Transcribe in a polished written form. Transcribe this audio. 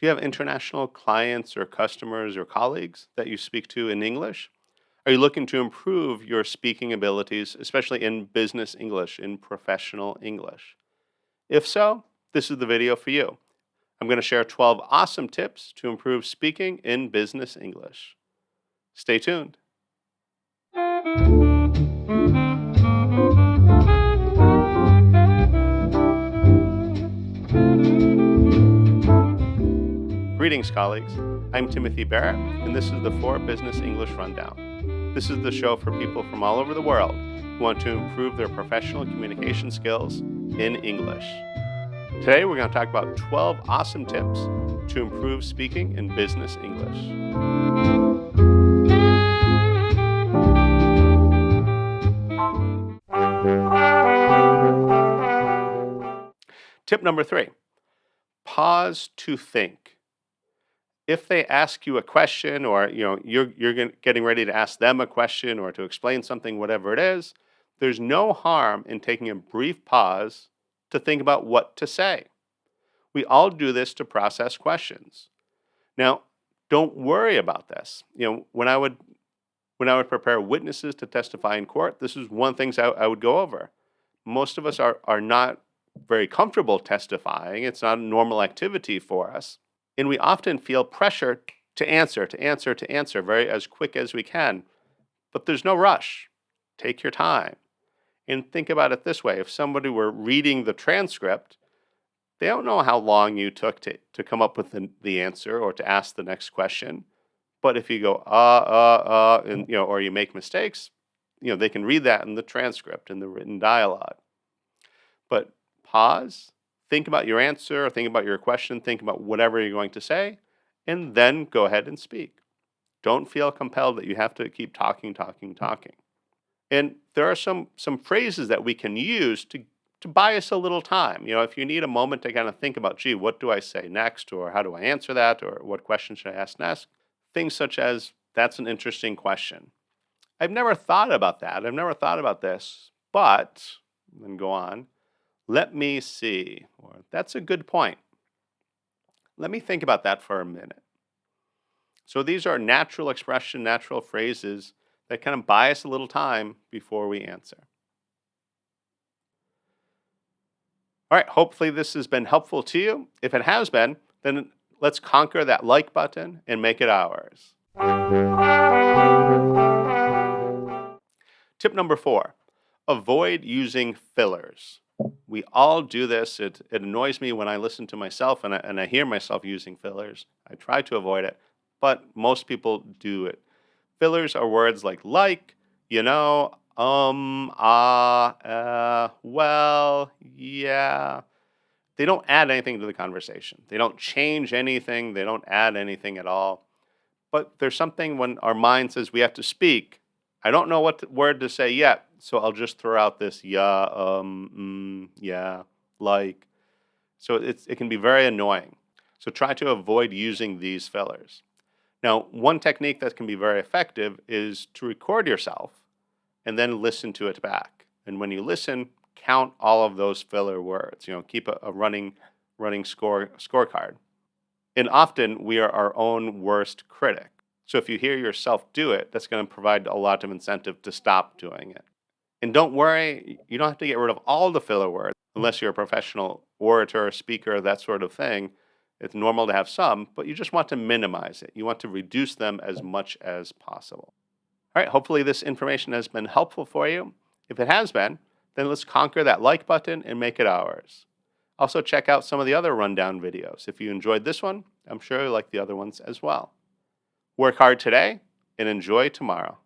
Do you have international clients or customers or colleagues that you speak to in English? Are you looking to improve your speaking abilities, especially in business English, in professional English? If so, this is the video for you. I'm going to share 12 awesome tips to improve speaking in business English. Stay tuned. Greetings, colleagues. I'm Timothy Barrett, and this is the 4 Business English Rundown. This is the show for people from all over the world who want to improve their professional communication skills in English. Today, we're going to talk about 12 awesome tips to improve speaking in business English. Tip number 3, pause to think. If they ask you a question, or you're getting ready to ask them a question or to explain something, whatever it is, there's no harm in taking a brief pause to think about what to say. We all do this to process questions. Now, don't worry about this. When I would prepare witnesses to testify in court, this is one of the things I would go over. Most of us are not very comfortable testifying. It's not a normal activity for us. And we often feel pressure to answer very as quick as we can. But there's no rush. Take your time. And think about it this way. If somebody were reading the transcript, they don't know how long you took to come up with the answer or to ask the next question. But if you go, and or you make mistakes, they can read that in the transcript, in the written dialogue. But pause, think about your answer, think about your question, think about whatever you're going to say, and then go ahead and speak. Don't feel compelled that you have to keep talking. And there are some phrases that we can use to buy us a little time. If you need a moment to kind of think about, gee, what do I say next? Or how do I answer that? Or what question should I ask next? Things such as, that's an interesting question. I've never thought about that. I've never thought about this, but, then go on. Let me see. Or that's a good point. Let me think about that for a minute. So these are natural expression, natural phrases that kind of buy us a little time before we answer. All right, hopefully this has been helpful to you. If it has been, then let's conquer that like button and make it ours. Tip number 4, avoid using fillers. We all do this. It annoys me when I listen to myself and I hear myself using fillers. I try to avoid it, but most people do it. Fillers are words like, well, yeah. They don't add anything to the conversation. They don't change anything. They don't add anything at all. But there's something when our mind says we have to speak. I don't know what word to say yet, so I'll just throw out this yeah, yeah, like. So it can be very annoying. So try to avoid using these fillers. Now, one technique that can be very effective is to record yourself and then listen to it back. And when you listen, count all of those filler words. Keep a running scorecard. And often we are our own worst critic. So if you hear yourself do it, that's going to provide a lot of incentive to stop doing it. And don't worry, you don't have to get rid of all the filler words unless you're a professional orator, speaker, that sort of thing. It's normal to have some, but you just want to minimize it. You want to reduce them as much as possible. All right, hopefully this information has been helpful for you. If it has been, then let's conquer that like button and make it ours. Also check out some of the other rundown videos. If you enjoyed this one, I'm sure you'll like the other ones as well. Work hard today and enjoy tomorrow.